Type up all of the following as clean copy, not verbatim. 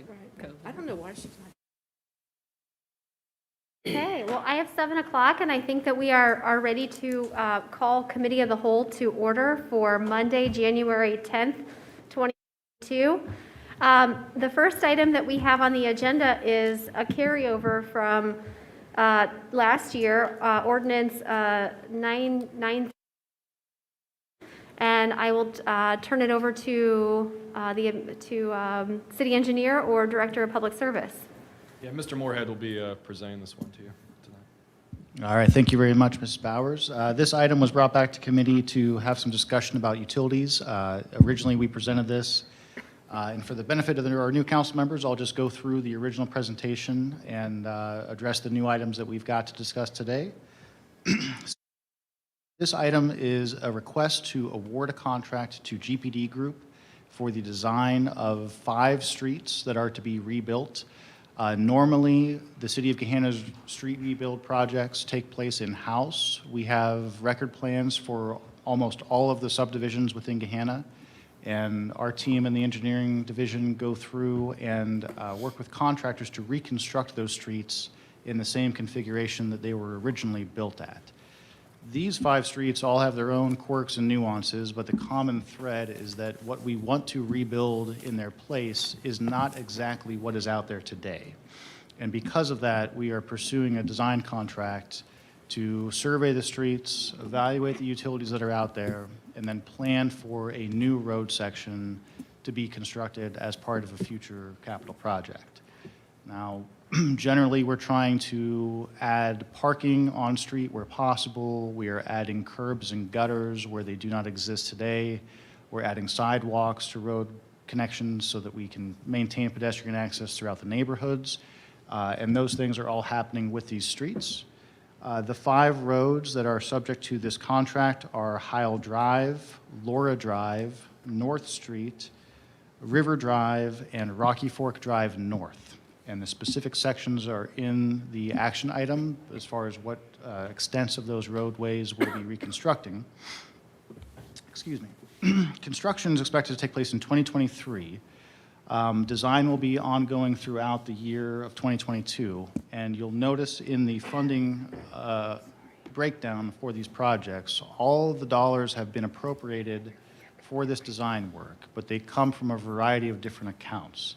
of COVID. I don't know why she's not. Okay, well, I have 7 o'clock, and I think that we are ready to call Committee of the Whole to order for Monday, January 10th, 2022. The first item that we have on the agenda is a carryover from last year, ordinance 9. And I will turn it over to City Engineer or Director of Public Service. Yeah, Mr. Moorhead will be presenting this one to you tonight. All right, thank you very much, Ms. Bowers. This item was brought back to committee to have some discussion about utilities. Originally, we presented this, and for the benefit of our new council members, I'll just go through the original presentation and address the new items that we've got to discuss today. This item is a request to award a contract to GPD Group for the design of 5 streets that are to be rebuilt. Normally, the City of Gahanna's street rebuild projects take place in-house. We have record plans for almost all of the subdivisions within Gahanna, and our team in the engineering division go through and work with contractors to reconstruct those streets in the same configuration that they were originally built at. These 5 streets all have their own quirks and nuances, but the common thread is that what we want to rebuild in their place is not exactly what is out there today. And because of that, we are pursuing a design contract to survey the streets, evaluate the utilities that are out there, and then plan for a new road section to be constructed as part of a future capital project. Now, generally, we're trying to add parking on street where possible. We are adding curbs and gutters where they do not exist today. We're adding sidewalks to road connections so that we can maintain pedestrian access throughout the neighborhoods. And those things are all happening with these streets. The 5 roads that are subject to this contract are Heil Drive, Laura Drive, North Street, River Drive, and Rocky Fork Drive North. And the specific sections are in the action item as far as what extents of those roadways we'll be reconstructing. Excuse me. Construction is expected to take place in 2023. Design will be ongoing throughout the year of 2022. And you'll notice in the funding breakdown for these projects, all of the dollars have been appropriated for this design work, but they come from a variety of different accounts.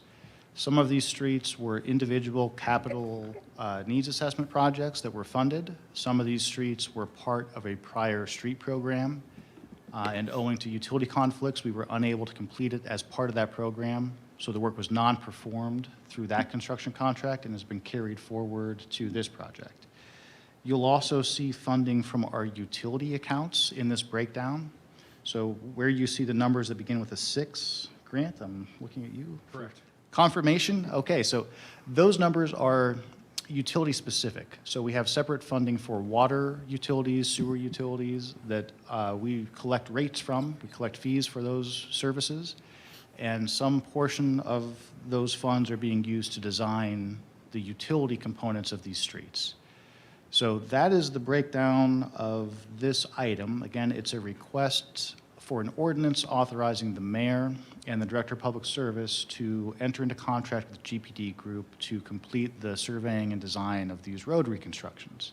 Some of these streets were individual capital needs assessment projects that were funded. Some of these streets were part of a prior street program, and owing to utility conflicts, we were unable to complete it as part of that program. So the work was non-performed through that construction contract and has been carried forward to this project. You'll also see funding from our utility accounts in this breakdown. So where you see the numbers that begin with a 6, Grant, I'm looking at you. Correct. Confirmation? Okay, so those numbers are utility specific. So we have separate funding for water utilities, sewer utilities that we collect rates from. We collect fees for those services. And some portion of those funds are being used to design the utility components of these streets. So that is the breakdown of this item. Again, it's a request for an ordinance authorizing the mayor and the Director of Public Service to enter into contract with GPD Group to complete the surveying and design of these road reconstructions.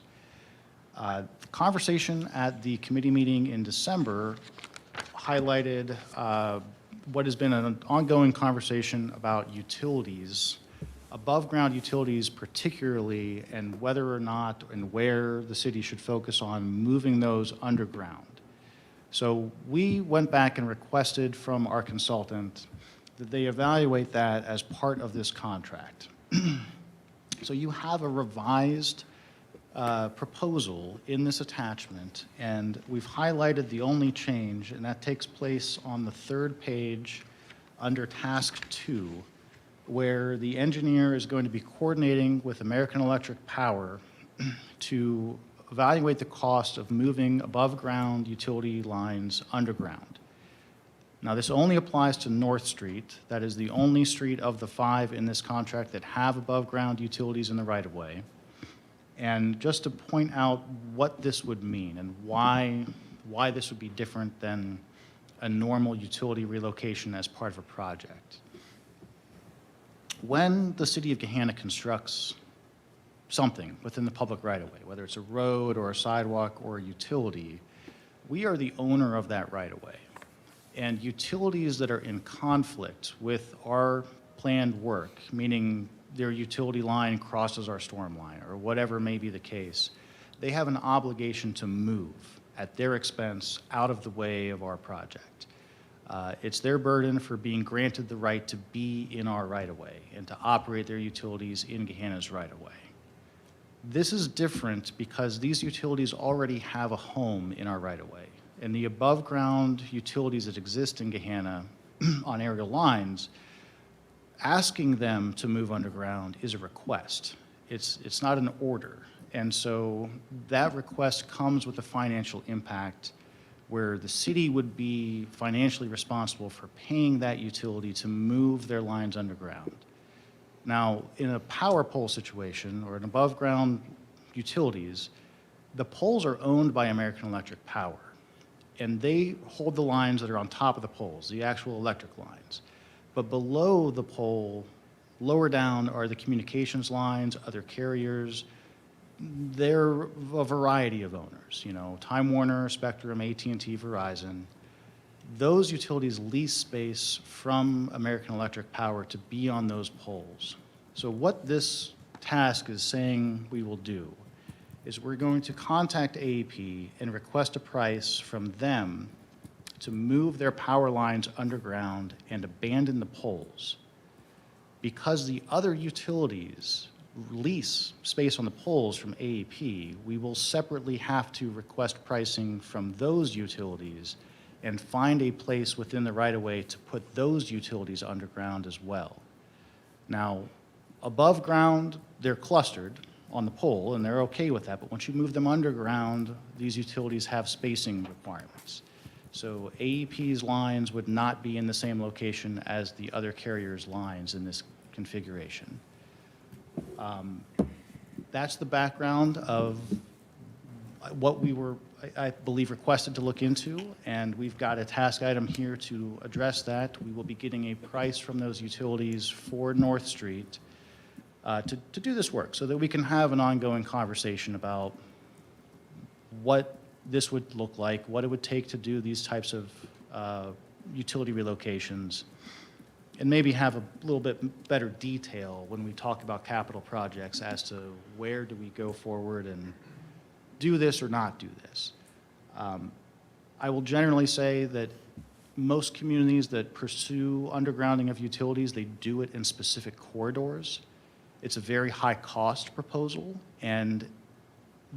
The conversation at the committee meeting in December highlighted what has been an ongoing conversation about utilities, above ground utilities particularly, and whether or not and where the city should focus on moving those underground. So we went back and requested from our consultant that they evaluate that as part of this contract. So you have a revised proposal in this attachment, and we've highlighted the only change, and that takes place on the 3rd page under Task 2, where the engineer is going to be coordinating with American Electric Power to evaluate the cost of moving above-ground utility lines underground. Now, this only applies to North Street. That is the only street of the 5 in this contract that have above-ground utilities in the right-of-way. And just to point out what this would mean and why this would be different than a normal utility relocation as part of a project. When the city of Gahanna constructs something within the public right-of-way, whether it's a road or a sidewalk or a utility, we are the owner of that right-of-way. And utilities that are in conflict with our planned work, meaning their utility line crosses our storm line or whatever may be the case, they have an obligation to move at their expense out of the way of our project. It's their burden for being granted the right to be in our right-of-way and to operate their utilities in Gahanna's right-of-way. This is different because these utilities already have a home in our right-of-way, and the above-ground utilities that exist in Gahanna on aerial lines, asking them to move underground is a request. It's not an order. And so that request comes with a financial impact where the city would be financially responsible for paying that utility to move their lines underground. Now, in a power pole situation or an above-ground utilities, the poles are owned by American Electric Power, and they hold the lines that are on top of the poles, the actual electric lines. But below the pole, lower down, are the communications lines, other carriers. They're a variety of owners, Time Warner, Spectrum, AT&T, Verizon. Those utilities lease space from American Electric Power to be on those poles. So what this task is saying we will do is we're going to contact AEP and request a price from them to move their power lines underground and abandon the poles. Because the other utilities lease space on the poles from AEP, we will separately have to request pricing from those utilities and find a place within the right-of-way to put those utilities underground as well. Now, above ground, they're clustered on the pole, and they're okay with that, but once you move them underground, these utilities have spacing requirements. So AEP's lines would not be in the same location as the other carriers' lines in this configuration. That's the background of what we were, I believe, requested to look into, and we've got a task item here to address that. We will be getting a price from those utilities for North Street to do this work so that we can have an ongoing conversation about what this would look like, what it would take to do these types of utility relocations, and maybe have a little bit better detail when we talk about capital projects as to where do we go forward and do this or not do this. I will generally say that most communities that pursue undergrounding of utilities, they do it in specific corridors. It's a very high cost proposal, and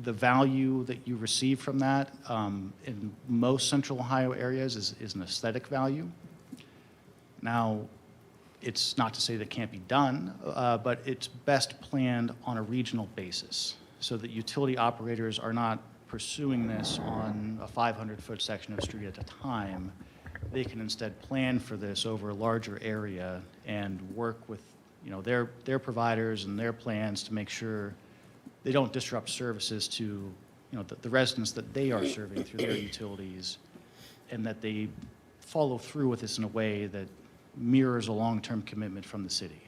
the value that you receive from that in most central Ohio areas is an aesthetic value. Now, it's not to say that can't be done, but it's best planned on a regional basis so that utility operators are not pursuing this on a 500-foot section of street at a time. They can instead plan for this over a larger area and work with their providers and their plans to make sure they don't disrupt services to the residents that they are serving through their utilities, and that they follow through with this in a way that mirrors a long-term commitment from the city.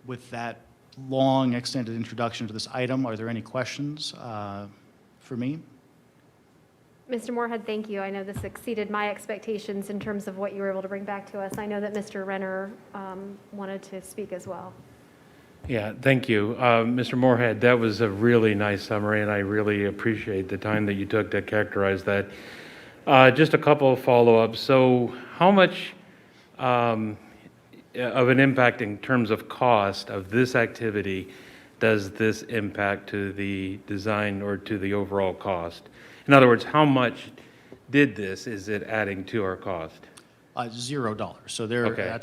With that long, extended introduction to this item, are there any questions for me? Mr. Moorhead, thank you. I know this exceeded my expectations in terms of what you were able to bring back to us. I know that Mr. Renner wanted to speak as well. Yeah, thank you. Mr. Moorhead, that was a really nice summary, and I really appreciate the time that you took to characterize that. Just a couple of follow-ups. So how much of an impact in terms of cost of this activity does this impact to the design or to the overall cost? In other words, how much is it adding to our cost? $0. So Okay.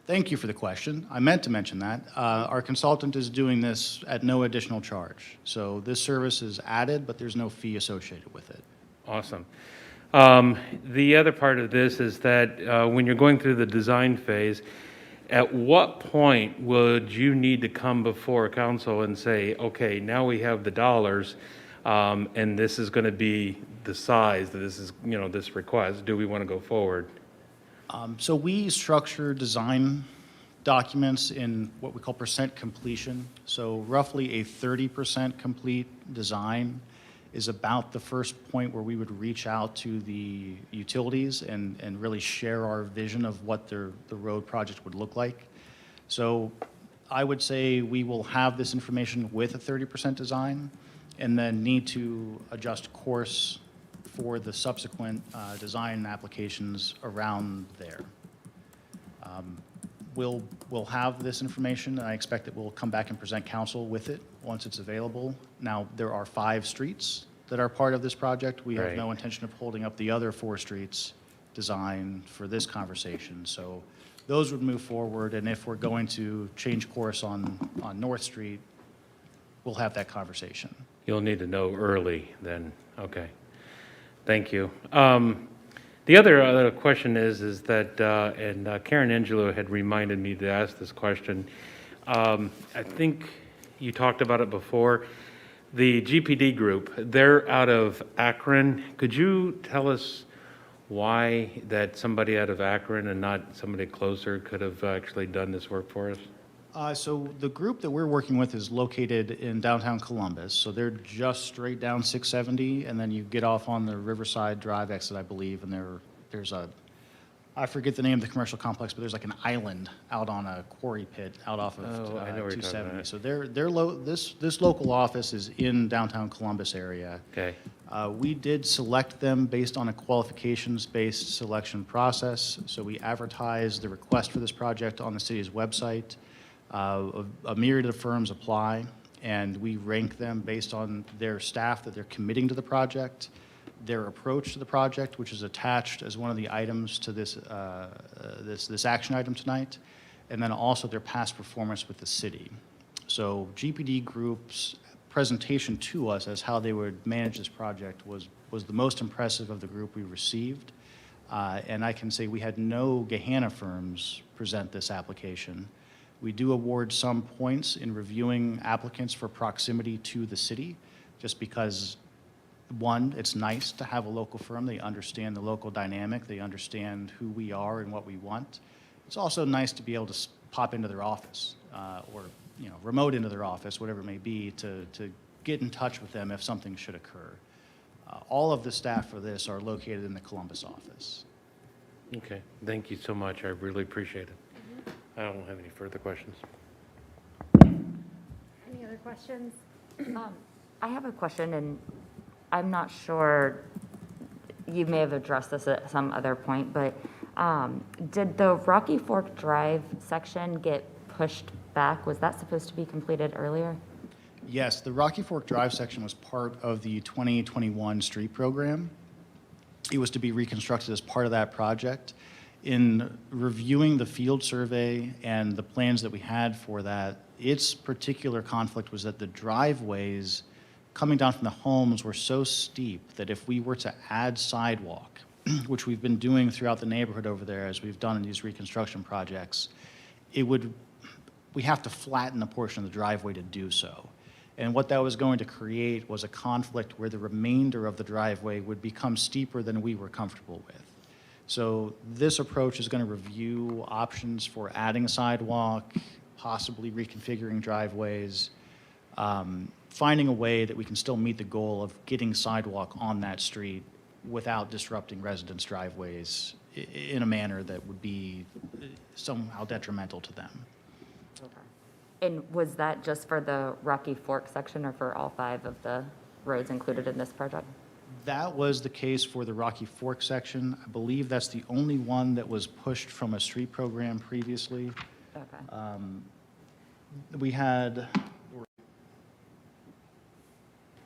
Thank you for the question. I meant to mention that. Our consultant is doing this at no additional charge. So this service is added, but there's no fee associated with it. Awesome. The other part of this is that when you're going through the design phase, at what point would you need to come before council and say, okay, now we have the dollars, and this is going to be the size that this is, this request. Do we want to go forward? So we structure design documents in what we call percent completion. So roughly a 30% complete design is about the first point where we would reach out to the utilities and really share our vision of what the road project would look like. So I would say we will have this information with a 30% design and then need to adjust course for the subsequent design applications around there. We'll have this information, and I expect that we'll come back and present council with it once it's available. Now, there are 5 streets that are part of this project. We have Right. no intention of holding up the other 4 streets designed for this conversation. So those would move forward, and if we're going to change course on North Street, we'll have that conversation. You'll need to know early then, okay. Thank you. The other question is that, and Karen Angelo had reminded me to ask this question. I think you talked about it before. The GPD group, they're out of Akron. Could you tell us why that somebody out of Akron and not somebody closer could have actually done this work for us? So the group that we're working with is located in downtown Columbus. So they're just straight down 670, and then you get off on the Riverside Drive exit, I believe, and there's a, I forget the name of the commercial complex, but there's like an island out on a quarry pit out off of Oh, I know what you're talking 270. about. So this local office is in downtown Columbus area. Okay, We did select them based on a qualifications-based selection process. So we advertised the request for this project on the city's website. A myriad of firms apply, and we rank them based on their staff that they're committing to the project, their approach to the project, which is attached as one of the items to this action item tonight, and then also their past performance with the city. So GPD Group's presentation to us as how they would manage this project was the most impressive of the group we received. And I can say we had no Gahanna firms present this application. We do award some points in reviewing applicants for proximity to the city, just because, one, it's nice to have a local firm. They understand the local dynamic. They understand who we are and what we want. It's also nice to be able to pop into their office or remote into their office, whatever it may be, to get in touch with them if something should occur. All of the staff for this are located in the Columbus office. okay. Thank you so much. I really appreciate it. I don't have any further questions. Any other questions? I have a question, and I'm not sure, you may have addressed this at some other point, but did the Rocky Fork Drive section get pushed back? Was that supposed to be completed earlier? Yes, the Rocky Fork Drive section was part of the 2021 street program. It was to be reconstructed as part of that project. In reviewing the field survey and the plans that we had for that, its particular conflict was that the driveways coming down from the homes were so steep that if we were to add sidewalk, which we've been doing throughout the neighborhood over there as we've done in these reconstruction projects, we have to flatten a portion of the driveway to do so. And what that was going to create was a conflict where the remainder of the driveway would become steeper than we were comfortable with. So this approach is going to review options for adding a sidewalk, possibly reconfiguring driveways, finding a way that we can still meet the goal of getting sidewalk on that street without disrupting residents' driveways in a manner that would be somehow detrimental to them. And was that just for the Rocky Fork section or for all 5 of the roads included in this project? That was the case for the Rocky Fork section. I believe that's the only one that was pushed from a street program previously. Okay. We had,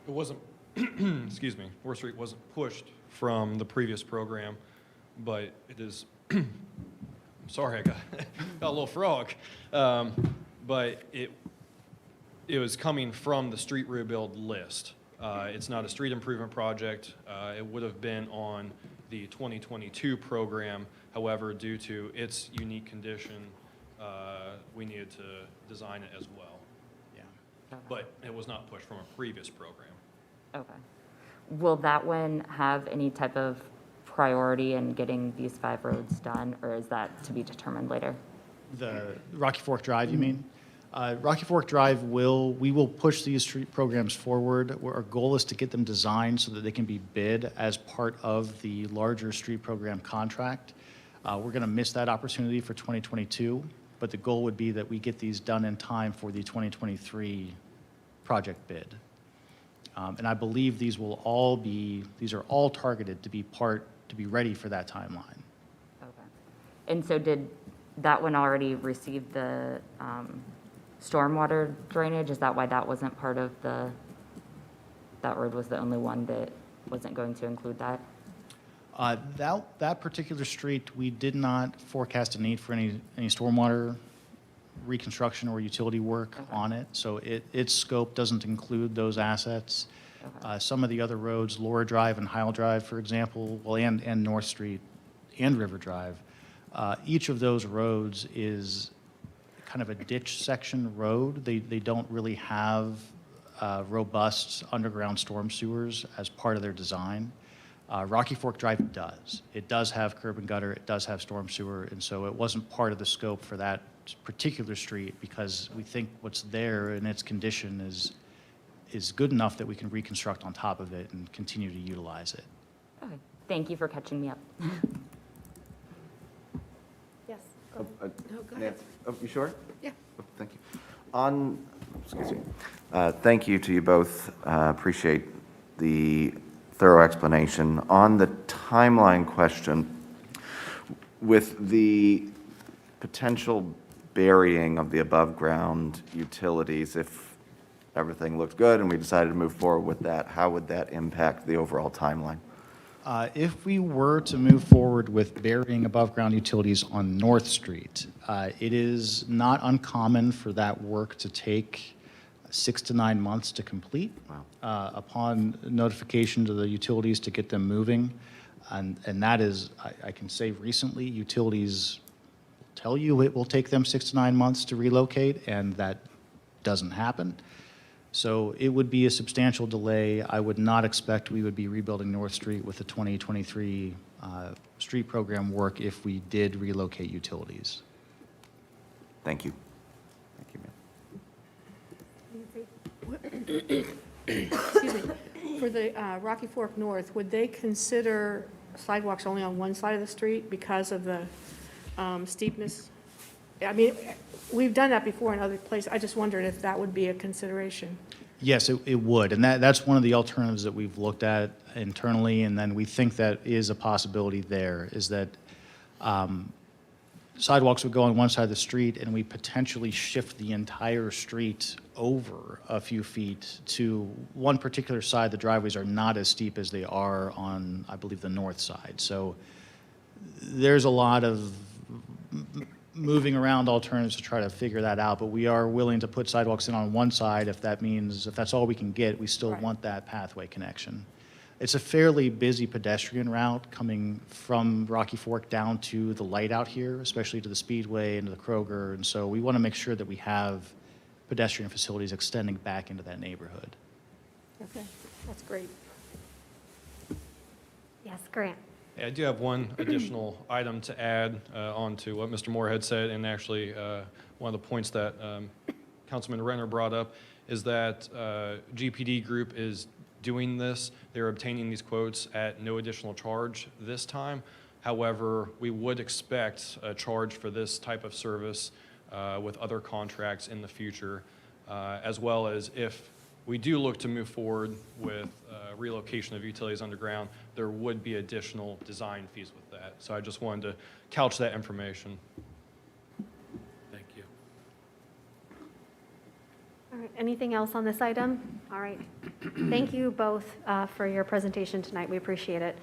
It wasn't, excuse me, Worth Street wasn't pushed from the previous program, but it is, I'm sorry, I got a little frog. But it was coming from the street rebuild list. It's not a street improvement project. It would have been on the 2022 program. However, due to its unique condition, we needed to design it as well. yeah. But it was not pushed from a previous program. Okay. Will that one have any type of priority in getting these 5 roads done, or is that to be determined later? The Rocky Fork Drive, you mean? Rocky Fork Drive we will push these street programs forward. Our goal is to get them designed so that they can be bid as part of the larger street program contract. We're going to miss that opportunity for 2022, but the goal would be that we get these done in time for the 2023 project bid. And I believe these are all targeted to be ready for that timeline. Okay. And so did that one already receive the stormwater drainage? Is that why that wasn't part of that road was the only one that wasn't going to include that? That particular street, we did not forecast a need for any stormwater reconstruction or utility work on it, so its scope doesn't include those assets. Some of the other roads, Laura Drive and Heil Drive, for example, and North Street and River Drive, each of those roads is kind of a ditch section road. They don't really have robust underground storm sewers as part of their design. Rocky Fork Drive does. It does have curb and gutter, it does have storm sewer, and so it wasn't part of the scope for that particular street because we think what's there in its condition is good enough that we can reconstruct on top of it and continue to utilize it. Okay, thank you for catching me up. Yes. Oh, No, go ahead. You sure? Yeah. Oh, thank you. Excuse me. Thank you to you both. Appreciate the thorough explanation. On the timeline question, with the potential burying of the above-ground utilities, if everything looked good and we decided to move forward with that, how would that impact the overall timeline? If we were to move forward with burying above-ground utilities on North Street, it is not uncommon for that work to take 6 to 9 months to complete. Wow. Upon notification to the utilities to get them moving. And that is, I can say recently, utilities tell you it will take them 6 to 9 months to relocate, and that doesn't happen. So it would be a substantial delay. I would not expect we would be rebuilding North Street with the 2023 street program work if we did relocate utilities. Thank you. Thank you, ma'am. Excuse me, for the Rocky Fork North, would they consider sidewalks only on one side of the street because of the steepness? I mean, we've done that before in other places. I just wondered if that would be a consideration. Yes, it would, and that's one of the alternatives that we've looked at internally, and then we think that is a possibility there, is that sidewalks would go on one side of the street, and we potentially shift the entire street over a few feet to one particular side. The driveways are not as steep as they are on, I believe, the north side. So there's a lot of moving around alternatives to try to figure that out, but we are willing to put sidewalks in on one side if that's all we can get. We still Right. want that pathway connection. It's a fairly busy pedestrian route coming from Rocky Fork down to the light out here, especially to the Speedway and to the Kroger, and so we want to make sure that we have pedestrian facilities extending back into that neighborhood. Okay, that's great. Yes, Grant. I do have one additional item to add on to what Mr. Moore had said, and actually one of the points that Councilman Renner brought up is that GPD Group is doing this. They're obtaining these quotes at no additional charge this time. However, we would expect a charge for this type of service with other contracts in the future, as well as if we do look to move forward with relocation of utilities underground, there would be additional design fees with that. So I just wanted to couch that information. Thank you. All right, anything else on this item? All right. Thank you both for your presentation tonight. We appreciate it.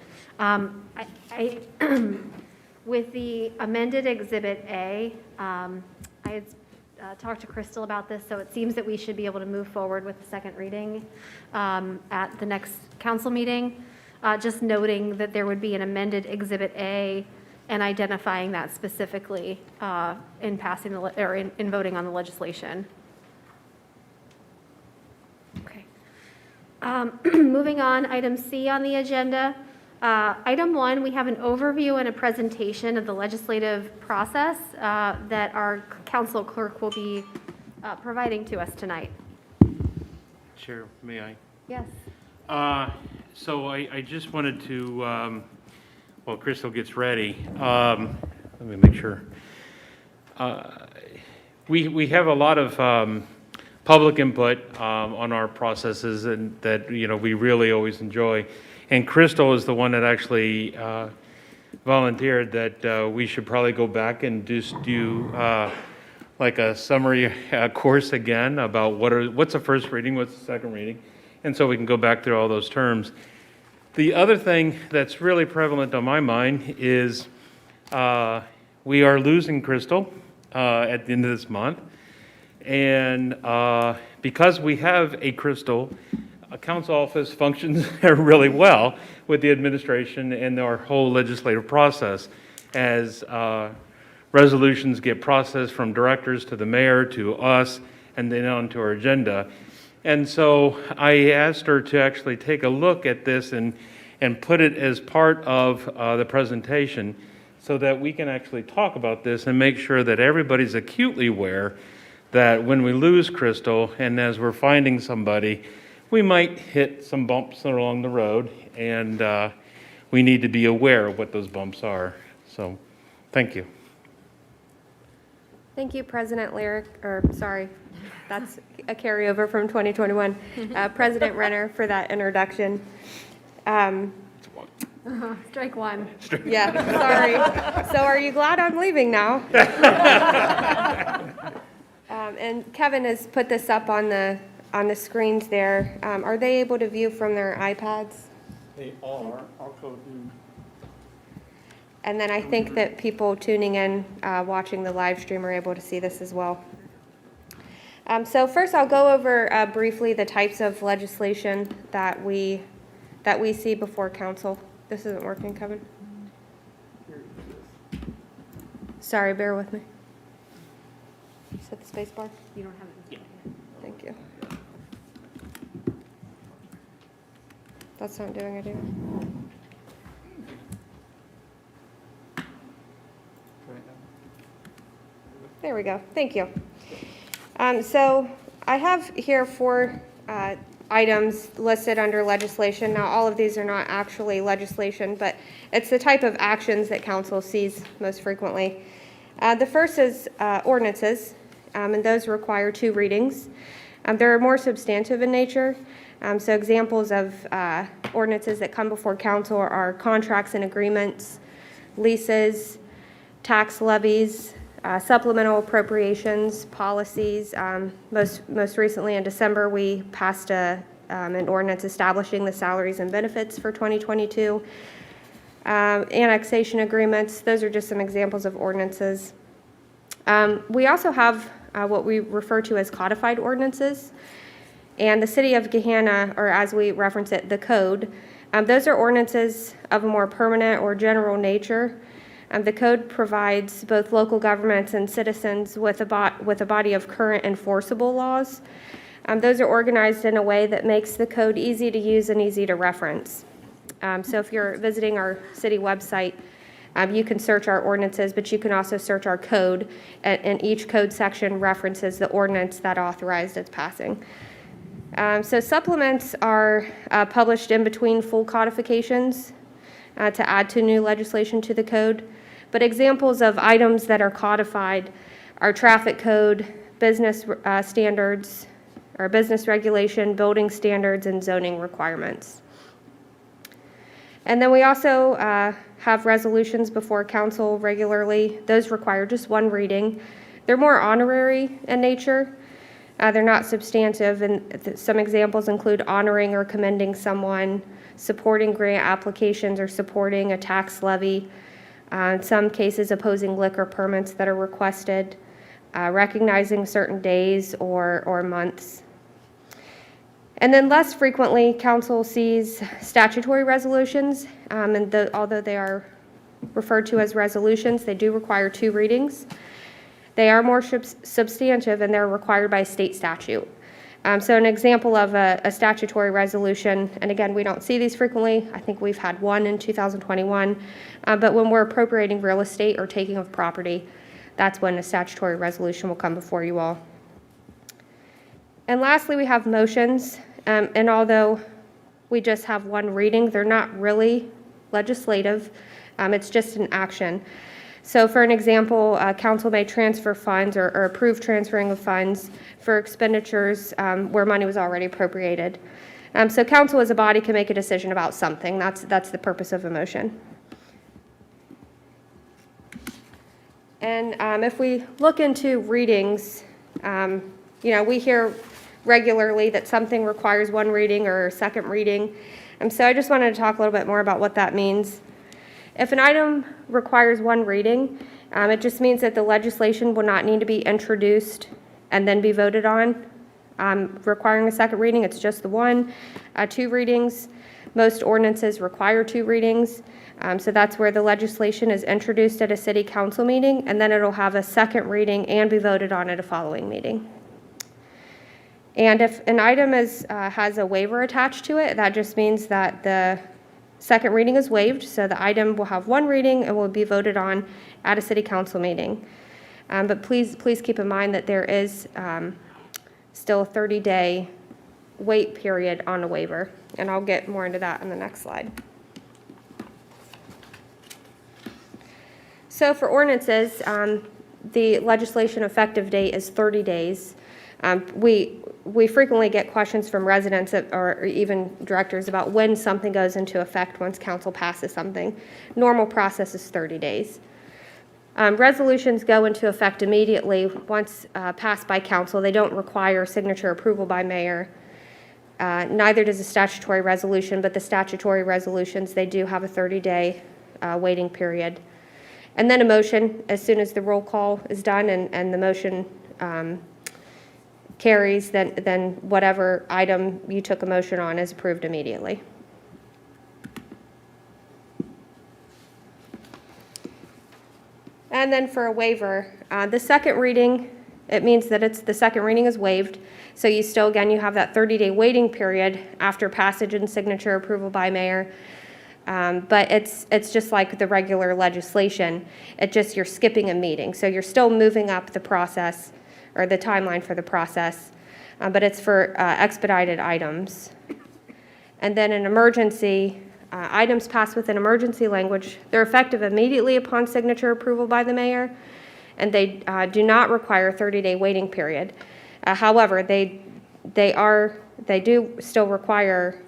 With the amended Exhibit A, I had talked to Crystal about this, so it seems that we should be able to move forward with the second reading at the next council meeting. Just noting that there would be an amended Exhibit A and identifying that specifically in passing in voting on the legislation. Okay. Moving on, item C on the agenda, Item 1, we have an overview and a presentation of the legislative process that our council clerk will be providing to us tonight. Chair, may I? Yes. So I just wanted to, while Crystal gets ready, let me make sure. We have a lot of public input on our processes and that, we really always enjoy. And Crystal is the one that actually volunteered that we should probably go back and just do like a summary course again about what's the first reading, what's the second reading, and so we can go back through all those terms. The other thing that's really prevalent on my mind is we are losing Crystal at the end of this month, and because we have a Crystal, a council office functions really well with the administration and our whole legislative process as resolutions get processed from directors to the mayor to us and then on to our agenda. And so I asked her to actually take a look at this and put it as part of the presentation so that we can actually talk about this and make sure that everybody's acutely aware that when we lose Crystal and as we're finding somebody, we might hit some bumps along the road, and we need to be aware of what those bumps are. So, thank you. Thank you, President that's a carryover from 2021. President Renner for that introduction. Strike one. Yeah, sorry. So are you glad I'm leaving now? And Kevin has put this up on the screens there. Are they able to view from their iPads? They are. I'll go do. And then I think that people tuning in, watching the live stream are able to see this as well. So first I'll go over briefly the types of legislation that we see before council. This isn't working, Kevin. Sorry, bear with me. You said the space bar? You don't have it. Thank you. That's not doing it either. There we go. Thank you. So I have here 4 items listed under legislation. Now, all of these are not actually legislation, but it's the type of actions that council sees most frequently. The first is ordinances, and those require 2 readings. They're more substantive in nature. So examples of ordinances that come before council are contracts and agreements, leases, tax levies, supplemental appropriations, policies. Most recently in December, we passed an ordinance establishing the salaries and benefits for 2022. Annexation agreements, those are just some examples of ordinances. We also have what we refer to as codified ordinances. And the city of Gahanna, or as we reference it, the code, those are ordinances of a more permanent or general nature. The code provides both local governments and citizens with a body of current enforceable laws. Those are organized in a way that makes the code easy to use and easy to reference. So if you're visiting our city website, you can search our ordinances, but you can also search our code, and each code section references the ordinance that authorized its passing. So supplements are published in between full codifications to add to new legislation to the code. But examples of items that are codified are traffic code, business standards, or business regulation, building standards, and zoning requirements. And then we also have resolutions before council regularly. Those require just 1 reading. They're more honorary in nature. They're not substantive, and some examples include honoring or commending someone, supporting grant applications, or supporting a tax levy. In some cases, opposing liquor permits that are requested, recognizing certain days or months. And then less frequently, council sees statutory resolutions, and although they are referred to as resolutions, they do require 2 readings. They are more substantive, and they're required by state statute. So an example of a statutory resolution, and again, we don't see these frequently. I think we've had one in 2021. But when we're appropriating real estate or taking of property, that's when a statutory resolution will come before you all. And lastly, we have motions. And although we just have one reading, they're not really legislative. It's just an action. So for an example, council may transfer funds or approve transferring of funds for expenditures where money was already appropriated. So council as a body can make a decision about something. That's the purpose of a motion. And if we look into readings, we hear regularly that something requires one reading or a second reading. So I just wanted to talk a little bit more about what that means. If an item requires one reading, it just means that the legislation will not need to be introduced and then be voted on. Requiring a second reading, it's just the one. 2 readings, most ordinances require 2 readings. So that's where the legislation is introduced at a city council meeting, and then it'll have a second reading and be voted on at a following meeting. And if an item has a waiver attached to it, that just means that the second reading is waived, so the item will have 1 reading and will be voted on at a city council meeting. But please keep in mind that there is still a 30-day wait period on a waiver, and I'll get more into that in the next slide. So for ordinances, the legislation effective date is 30 days. We frequently get questions from residents or even directors about when something goes into effect once council passes something. Normal process is 30 days. Resolutions go into effect immediately once passed by council. They don't require signature approval by mayor. Neither does a statutory resolution, but the statutory resolutions, they do have a 30-day waiting period. And then a motion, as soon as the roll call is done and the motion carries, then whatever item you took a motion on is approved immediately. And then for a waiver, the second reading, it means that the second reading is waived. So you still, again, you have that 30-day waiting period after passage and signature approval by mayor. But it's just like the regular legislation. You're skipping a meeting. So you're still moving up the process or the timeline for the process, but it's for expedited items. And then an emergency, items passed with an emergency language, they're effective immediately upon signature approval by the mayor, and they do not require a 30-day waiting period. However, they do still require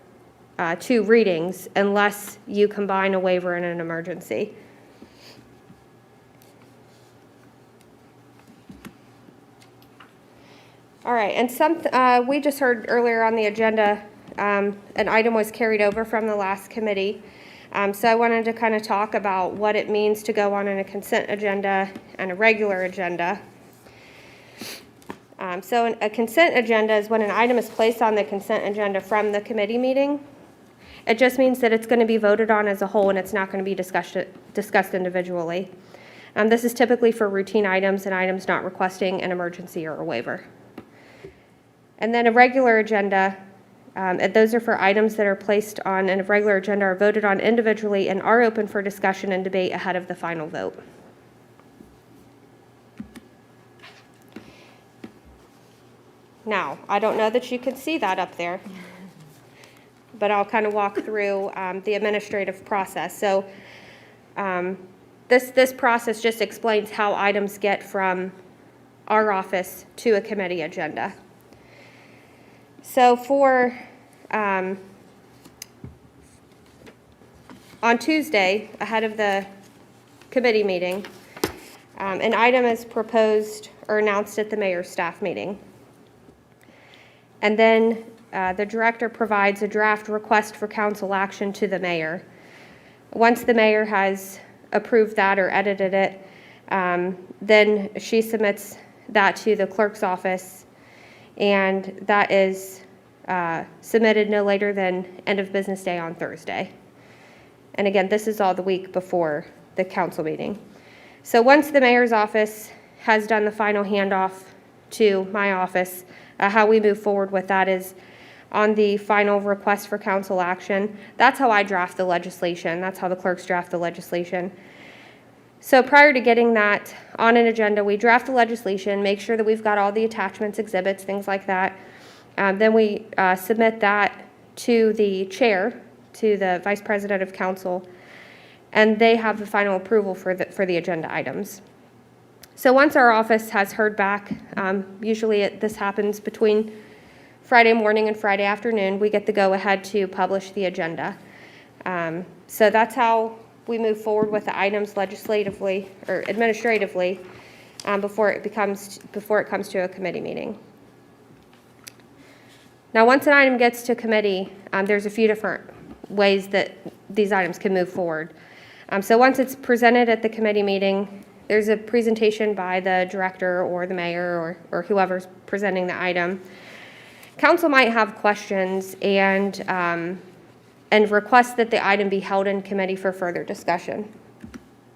2 readings unless you combine a waiver and an emergency. All right, and we just heard earlier on the agenda, an item was carried over from the last committee. So I wanted to kind of talk about what it means to go on in a consent agenda and a regular agenda. So a consent agenda is when an item is placed on the consent agenda from the committee meeting. It just means that it's going to be voted on as a whole and it's not going to be discussed individually. This is typically for routine items and items not requesting an emergency or a waiver. And then a regular agenda, those are for items that are placed on a regular agenda, are voted on individually, and are open for discussion and debate ahead of the final vote. Now, I don't know that you can see that up there, but I'll kind of walk through the administrative process. So this process just explains how items get from our office to a committee agenda. So on Tuesday, ahead of the committee meeting, an item is proposed or announced at the mayor's staff meeting. And then the director provides a draft request for council action to the mayor. Once the mayor has approved that or edited it, then she submits that to the clerk's office, and that is submitted no later than end of business day on Thursday. And again, this is all the week before the council meeting. So once the mayor's office has done the final handoff to my office, how we move forward with that is on the final request for council action. That's how I draft the legislation. That's how the clerks draft the legislation. So prior to getting that on an agenda, we draft the legislation, make sure that we've got all the attachments, exhibits, things like that. Then we submit that to the chair, to the vice president of council, and they have the final approval for the agenda items. So once our office has heard back, usually this happens between Friday morning and Friday afternoon, we get the go-ahead to publish the agenda. So that's how we move forward with the items legislatively or administratively before it comes to a committee meeting. Now, once an item gets to committee, there's a few different ways that these items can move forward. So once it's presented at the committee meeting, there's a presentation by the director or the mayor or whoever's presenting the item. Council might have questions and request that the item be held in committee for further discussion.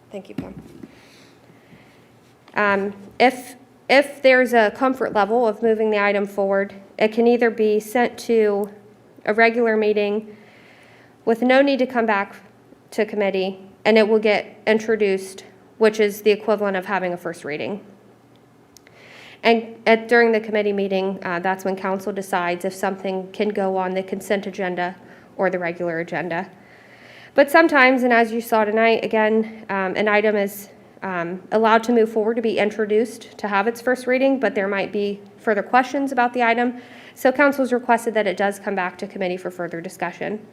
Thank you, Pam. If there's a comfort level of moving the item forward, it can either be sent to a regular meeting with no need to come back to committee, and it will get introduced, which is the equivalent of having a first reading. And during the committee meeting, that's when council decides if something can go on the consent agenda or the regular agenda. But sometimes, and as you saw tonight, again, an item is allowed to move forward to be introduced to have its first reading, but there might be further questions about the item. So council's requested that it does come back to committee for further discussion.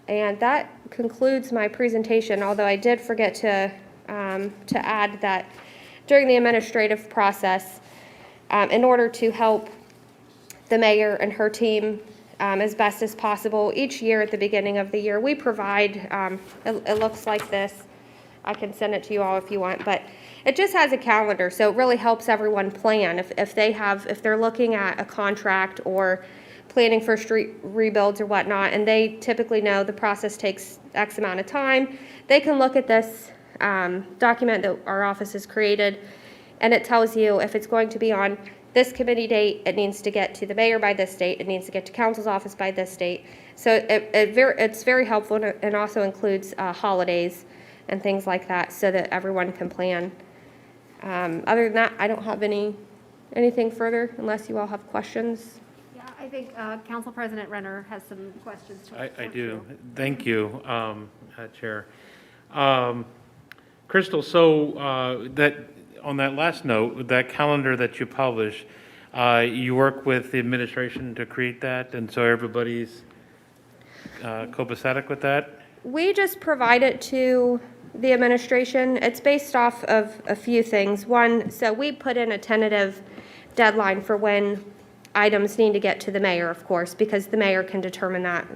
And that concludes my presentation, although I did forget to add that during the administrative process, in order to help the mayor and her team as best as possible, each year at the beginning of the year, we provide, it looks like this. I can send it to you all if you want, but it just has a calendar, so it really helps everyone plan. If they're looking at a contract or planning for street rebuilds or whatnot, and they typically know the process takes X amount of time, they can look at this document that our office has created, and it tells you if it's going to be on this committee date, it needs to get to the mayor by this date, it needs to get to council's office by this date. So it's very helpful, and also includes holidays and things like that so that everyone can plan. Other than that, I don't have anything further unless you all have questions. Yeah, I think Council President Renner has some questions. I do. Thank you, Chair. Crystal, so that on that last note, that calendar that you publish, you work with the administration to create that, and so everybody's copacetic with that? We just provide it to the administration. It's based off of a few things. One, so we put in a tentative deadline for when items need to get to the mayor, of course, because the mayor can determine that,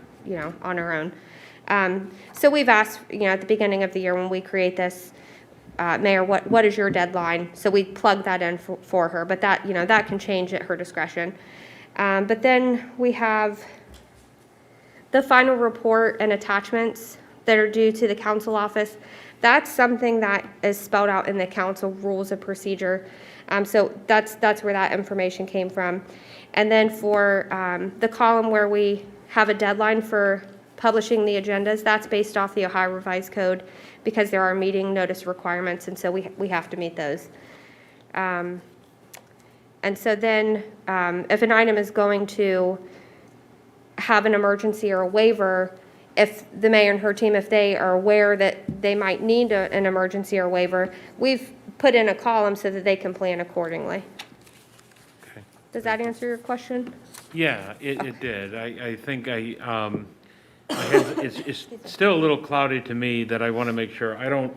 on her own. So we've asked, at the beginning of the year when we create this, Mayor, what is your deadline? So we plug that in for her, but that, that can change at her discretion. But then we have the final report and attachments that are due to the council office. That's something that is spelled out in the council rules of procedure. So that's where that information came from. And then for the column where we have a deadline for publishing the agendas, that's based off the Ohio Revised Code because there are meeting notice requirements, and so we have to meet those. And so then if an item is going to have an emergency or a waiver, if the mayor and her team, if they are aware that they might need an emergency or waiver, we've put in a column so that they can plan accordingly. Okay. Does that answer your question? Yeah, it did. I think it's still a little cloudy to me that I want to make sure, I don't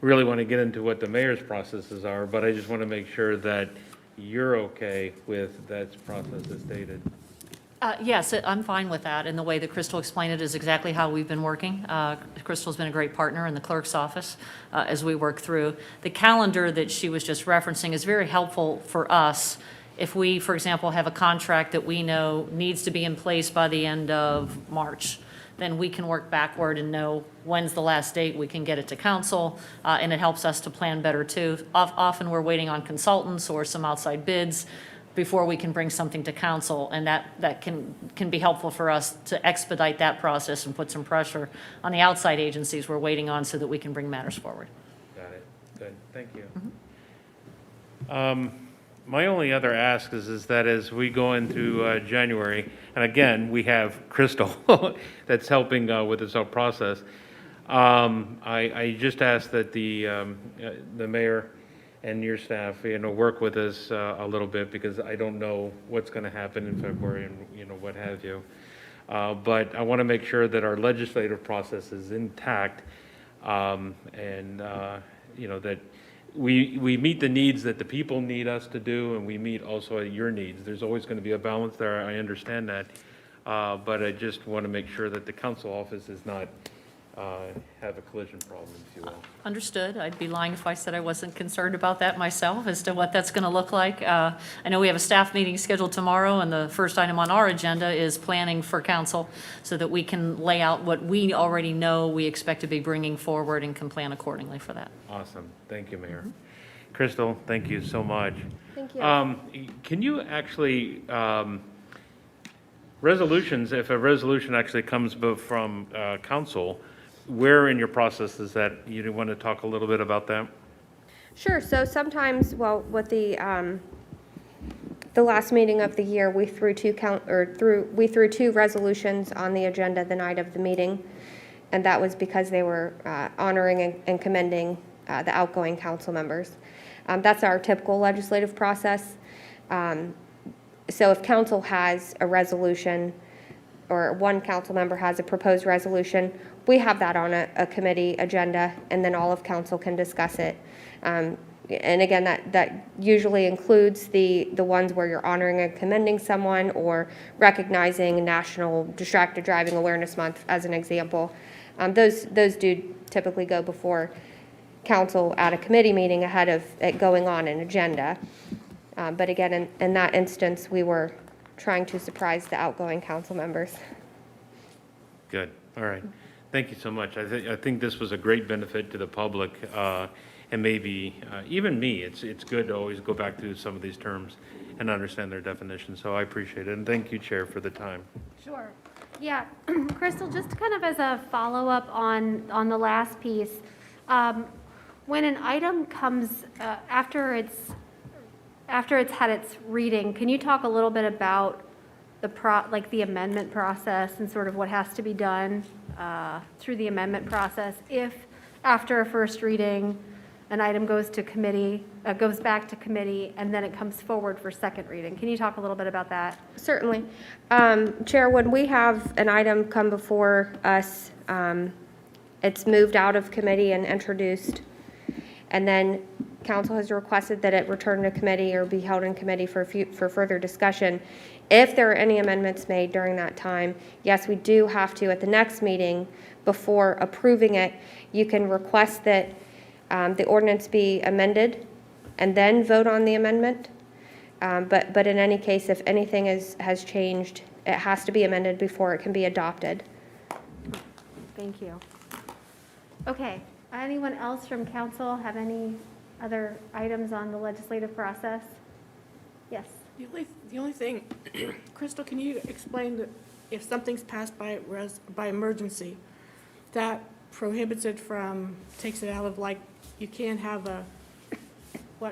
really want to get into what the mayor's processes are, but I just want to make sure that you're okay with that process as stated. Yes, I'm fine with that, and the way that Crystal explained it is exactly how we've been working. Crystal's been a great partner in the clerk's office as we work through. The calendar that she was just referencing is very helpful for us if we, for example, have a contract that we know needs to be in place by the end of March. then we can work backward and know when's the last date we can get it to council, and it helps us to plan better too. Often we're waiting on consultants or some outside bids before we can bring something to council, and that can be helpful for us to expedite that process and put some pressure on the outside agencies we're waiting on so that we can bring matters forward. Got it. Good. Thank you. My only other ask is that as we go into January, and again, we have Crystal that's helping with this whole process. I just ask that the mayor and your staff, work with us a little bit, because I don't know what's going to happen in February and, what have you. But I want to make sure that our legislative process is intact, and, that we meet the needs that the people need us to do, and we meet also your needs. There's always going to be a balance there. I understand that. But I just want to make sure that the council office is not have a collision problem, if you will. Understood. I'd be lying if I said I wasn't concerned about that myself as to what that's going to look like. I know we have a staff meeting scheduled tomorrow, and the first item on our agenda is planning for council so that we can lay out what we already know we expect to be bringing forward and can plan accordingly for that. Awesome. Thank you, Mayor. Crystal, thank you so much. Thank you. Can you actually, resolutions, if a resolution actually comes from council, where in your process is that? You want to talk a little bit about that? Sure. So sometimes, with the last meeting of the year, we threw two resolutions on the agenda the night of the meeting, and that was because they were honoring and commending the outgoing council members. That's our typical legislative process. So if council has a resolution, or one council member has a proposed resolution, we have that on a committee agenda, and then all of council can discuss it. And again, that usually includes the ones where you're honoring and commending someone, or recognizing National Distracted Driving Awareness Month, as an example. Those do typically go before council at a committee meeting ahead of it going on an agenda. But again, in that instance, we were trying to surprise the outgoing council members. Good. All right. Thank you so much. I think this was a great benefit to the public, and maybe even me. It's good to always go back to some of these terms and understand their definition. So I appreciate it. And thank you, Chair, for the time. Sure. Yeah, Crystal, just kind of as a follow-up on the last piece, when an item comes after it's had its reading, can you talk a little bit about the amendment process and sort of what has to be done through the amendment process if after a first reading an item goes back to committee, and then it comes forward for second reading? Can you talk a little bit about that? Certainly. Chair, when we have an item come before us, it's moved out of committee and introduced, and then council has requested that it return to committee or be held in committee for further discussion. If there are any amendments made during that time, yes, we do have to, at the next meeting, before approving it, you can request that the ordinance be amended and then vote on the amendment. But in any case, if anything has changed, it has to be amended before it can be adopted. Thank you. Okay, anyone else from council have any other items on the legislative process? Yes. The only thing, Crystal, can you explain that if something's passed by emergency, that prohibits it from, takes it out of, like, you can't have a,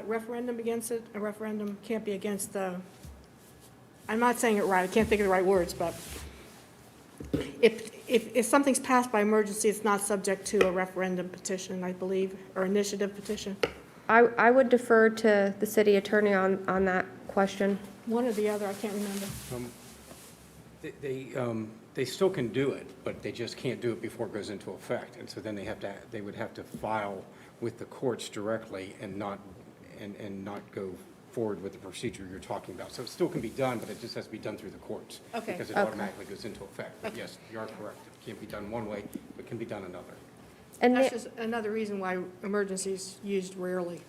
referendum against it? A referendum can't be against I'm not saying it right, I can't think of the right words, but if something's passed by emergency, it's not subject to a referendum petition, I believe, or initiative petition. I would defer to the city attorney on that question. One or the other, I can't remember. They still can do it, but they just can't do it before it goes into effect. And so then they would have to file with the courts directly and not go forward with the procedure you're talking about. So it still can be done, but it just has to be done through the courts. Okay. Because it automatically goes into effect. But yes, you are correct. It can't be done one way, but it can be done another. And That's just another reason why emergency is used rarely.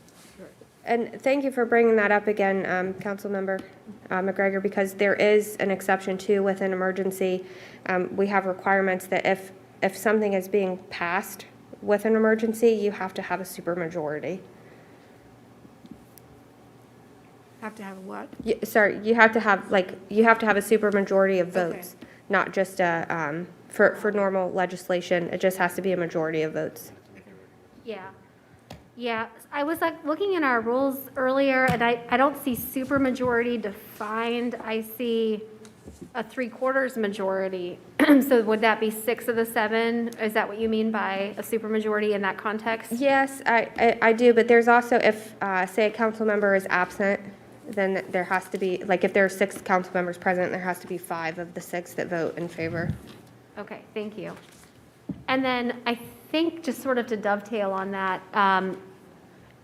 And thank you for bringing that up again, Councilmember McGregor, because there is an exception too with an emergency. We have requirements that if something is being passed with an emergency, you have to have a supermajority. Have to have a what? Sorry, you have to have a supermajority of Okay. votes, not just for normal legislation. It just has to be a majority of votes. Yeah. Yeah, I was like looking in our rules earlier, and I don't see supermajority defined. I see a 3/4 majority. So would that be 6 of the 7? Is that what you mean by a supermajority in that context? Yes, I do, but there's also, if, say, a council member is absent, then there has to be, like, if there are 6 council members present, there has to be 5 of the 6 that vote in favor. Okay, thank you. And then I think, just sort of to dovetail on that,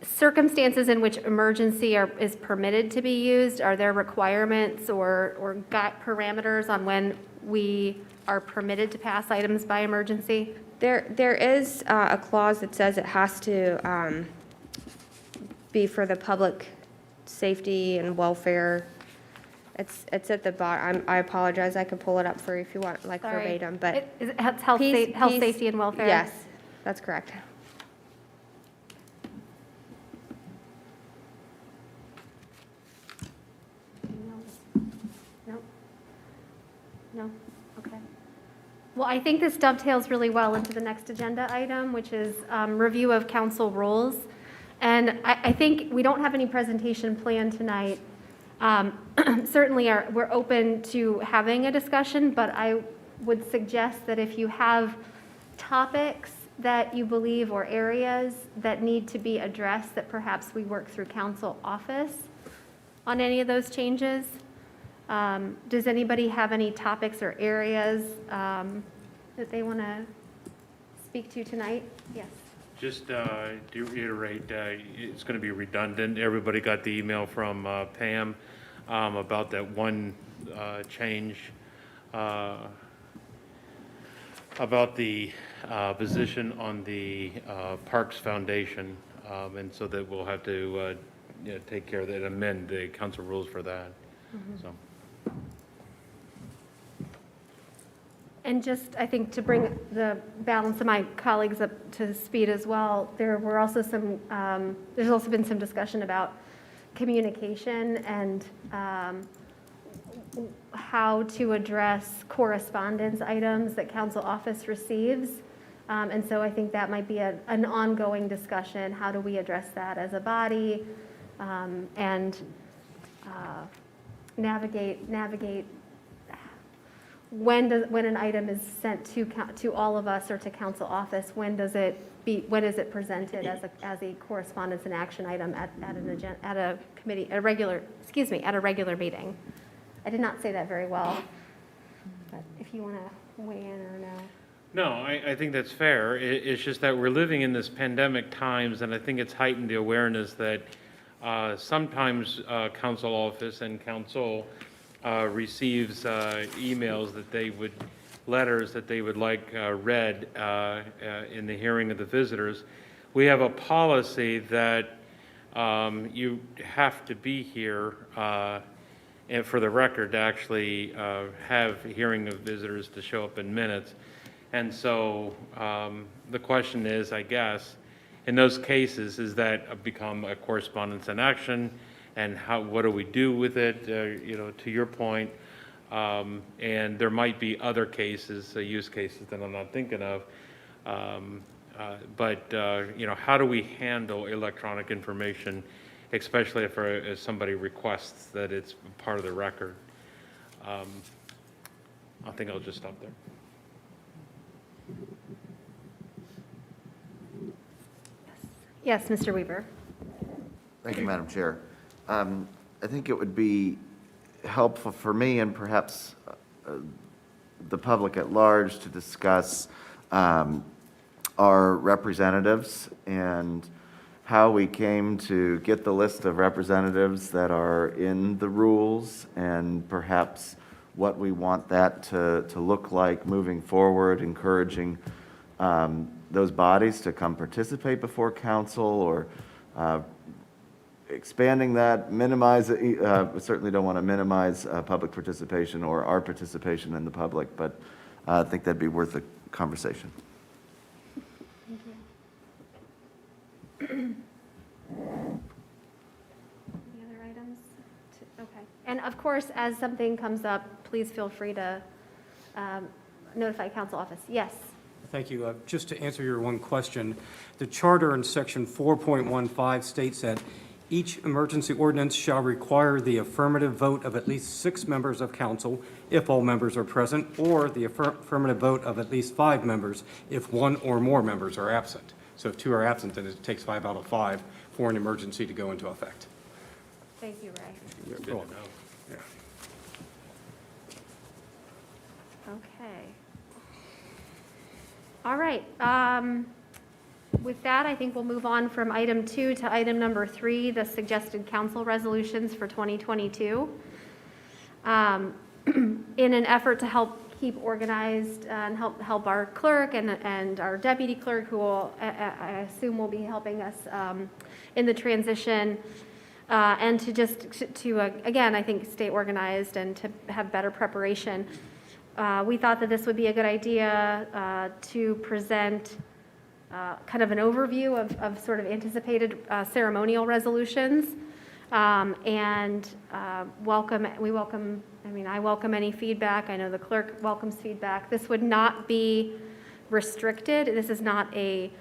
circumstances in which emergency is permitted to be used, are there requirements or parameters on when we are permitted to pass items by emergency? There is a clause that says it has to be for the public safety and welfare. It's at the bottom. I apologize. I could pull it up for you if you want, like Sorry. verbatim, but. It's health, Peace- peace- safety, and welfare? Yes, that's correct. No? No? Okay. Well, I think this dovetails really well into the next agenda item, which is review of council rules. And I think we don't have any presentation planned tonight. Certainly, we're open to having a discussion, but I would suggest that if you have topics that you believe or areas that need to be addressed, that perhaps we work through council office on any of those changes. Does anybody have any topics or areas that they want to speak to tonight? Yes. Just to reiterate, it's going to be redundant. Everybody got the email from Pam about that one change about the position on the Parks Foundation, and so that we'll have to take care of that, amend the council rules for that. So. And just, I think, to bring the balance of my colleagues up to speed as well, there's also been some discussion about communication and how to address correspondence items that council office receives. And so I think that might be an ongoing discussion. How do we address that as a body and navigate when an item is sent to all of us or to council office, when is it presented as a correspondence and action item at a regular meeting? I did not say that very well, but if you want to weigh in or no. No, I think that's fair. It's just that we're living in this pandemic times, and I think it's heightened the awareness that sometimes council office and council receives emails letters that they would like read in the hearing of the visitors. We have a policy that you have to be here, and for the record, to actually have hearing of visitors to show up in minutes. And so the question is, I guess, in those cases, is that become a correspondence and action? And what do we do with it, to your point? And there might be other cases, use cases that I'm not thinking of. But how do we handle electronic information, especially if somebody requests that it's part of the record? I think I'll just stop there. Yes, Mr. Weaver. Thank you, Madam Chair. I think it would be helpful for me and perhaps the public at large to discuss our representatives and how we came to get the list of representatives that are in the rules, and perhaps what we want that to look like moving forward, encouraging those bodies to come participate before council, or expanding that, minimize, we certainly don't want to minimize public participation or our participation in the public, but I think that'd be worth a conversation. Any other items? Okay. And of course, as something comes up, please feel free to notify council office. Yes. Thank you. Just to answer your one question, the charter in section 4.15 states that each emergency ordinance shall require the affirmative vote of at least 6 members of council if all members are present, or the affirmative vote of at least 5 members if 1 or more members are absent. So if 2 are absent, then it takes 5 out of 5 for an emergency to go into effect. Thank you, Ray. You're welcome. Yeah. Okay. All right. With that, I think we'll move on from item 2 to item number 3, the suggested council resolutions for 2022. In an effort to help keep organized and help our clerk and our deputy clerk, who will, I assume will be helping us in the transition, and to again, I think, stay organized and to have better preparation. We thought that this would be a good idea to present kind of an overview of sort of anticipated ceremonial resolutions, and I welcome any feedback. I know the clerk welcomes feedback. This would not be restricted. This is not it's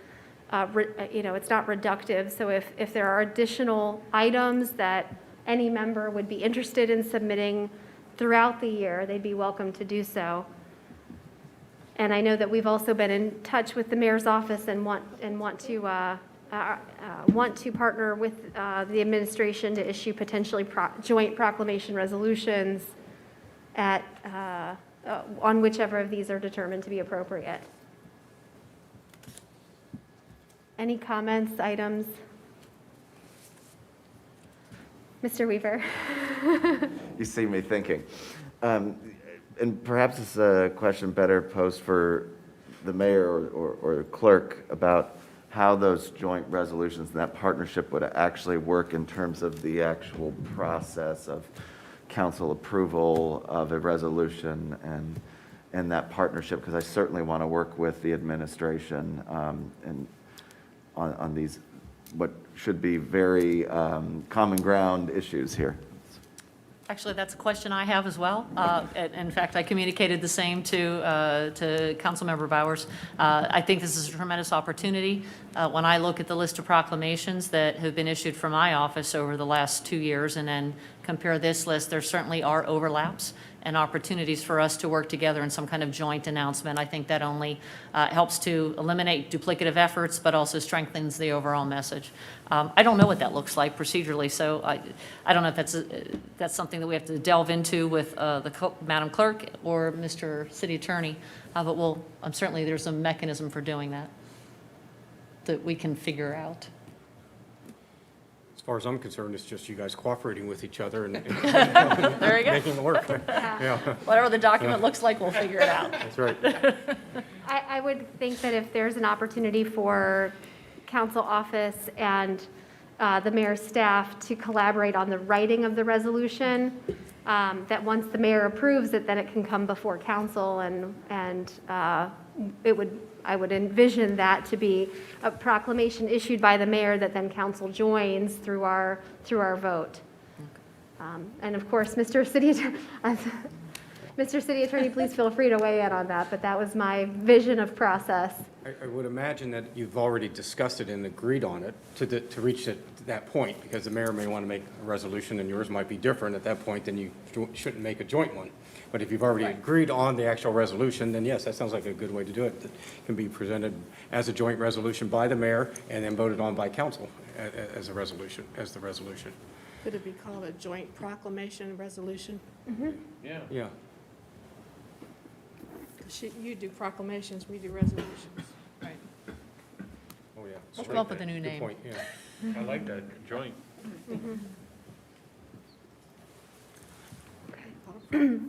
not reductive. So if there are additional items that any member would be interested in submitting throughout the year, they'd be welcome to do so. And I know that we've also been in touch with the mayor's office and want to partner with the administration to issue potentially joint proclamation resolutions on whichever of these are determined to be appropriate. Any comments, items? Mr. Weaver. You see me thinking. And perhaps it's a question better posed for the mayor or the clerk about how those joint resolutions and that partnership would actually work in terms of the actual process of council approval of a resolution and that partnership, because I certainly want to work with the administration and on these, what should be very common ground issues here. Actually, that's a question I have as well. In fact, I communicated the same to Councilmember Bowers. I think this is a tremendous opportunity. When I look at the list of proclamations that have been issued from my office over the last 2 years and then compare this list, there certainly are overlaps and opportunities for us to work together in some kind of joint announcement. I think that only helps to eliminate duplicative efforts, but also strengthens the overall message. I don't know what that looks like procedurally, so I don't know if that's something that we have to delve into with Madam Clerk or Mr. City Attorney, but certainly there's a mechanism for doing that we can figure out. As far as I'm concerned, it's just you guys cooperating with each other and There you go. making it work. Yeah, Whatever the document looks like, we'll figure it out. that's right. I would think that if there's an opportunity for council office and the mayor's staff to collaborate on the writing of the resolution, that once the mayor approves it, then it can come before council, and I would envision that to be a proclamation issued by the mayor that then council joins through our vote. And of course, Mr. City Attorney, please feel free to weigh in on that, but that was my vision of process. I would imagine that you've already discussed it and agreed on it to reach that point, because the mayor may want to make a resolution and yours might be different at that point, then you shouldn't make a joint one. But if you've already agreed on the actual resolution, then yes, that sounds like a good way to do it. That can be presented as a joint resolution by the mayor and then voted on by council as the resolution. Could it be called a joint proclamation resolution? Yeah. Yeah. 'Cause you do proclamations, we do resolutions. Right. Oh, yeah. Let's come up with a new Good name. point, yeah. I like that, joint.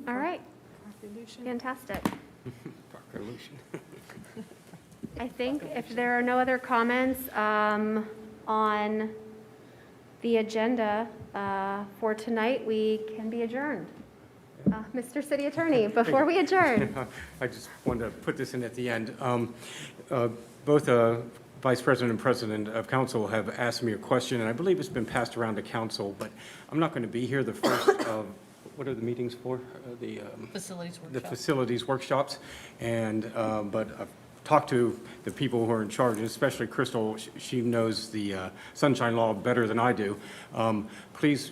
All right, Resolution. fantastic. Proclamation. I think if there are no other comments on the agenda for tonight, we can be adjourned. Mr. City Attorney, before we adjourn. I just wanted to put this in at the end. Both Vice President and President of Council have asked me a question, and I believe it's been passed around to Council, but I'm not going to be here the first of, what are the meetings for? The Facilities the workshop. facilities workshops, and, but I've talked to the people who are in charge, especially Crystal. She knows the Sunshine Law better than I do. Please,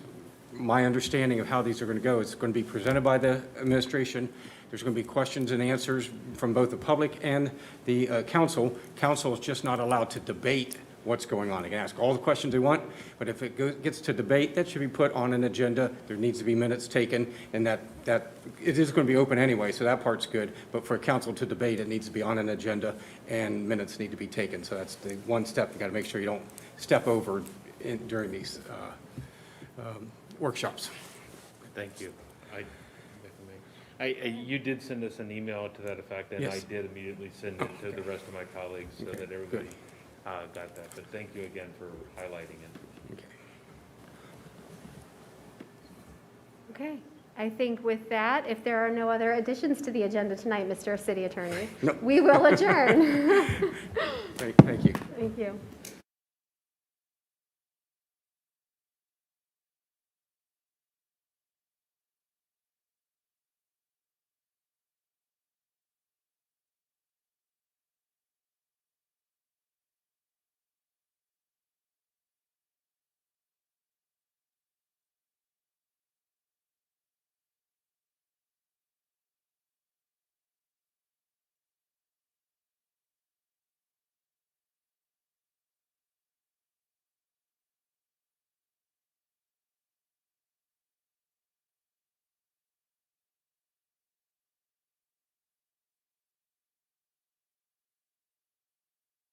my understanding of how these are going to go, it's going to be presented by the administration. There's going to be questions and answers from both the public and the council. Council is just not allowed to debate what's going on. They can ask all the questions they want, but if it gets to debate, that should be put on an agenda. There needs to be minutes taken, and that it is going to be open anyway, so that part's good. But for council to debate, it needs to be on an agenda, and minutes need to be taken. So that's the one step. You got to make sure you don't step over during these workshops. Thank you. You did send us an email to that effect, and I Yes. did immediately send it to the rest of my colleagues so that everybody got that. But thank you again for highlighting it. Okay. Okay, I think with that, if there are no other additions to the agenda tonight, Mr. City Attorney, No. we will adjourn. Thank you. Thank you.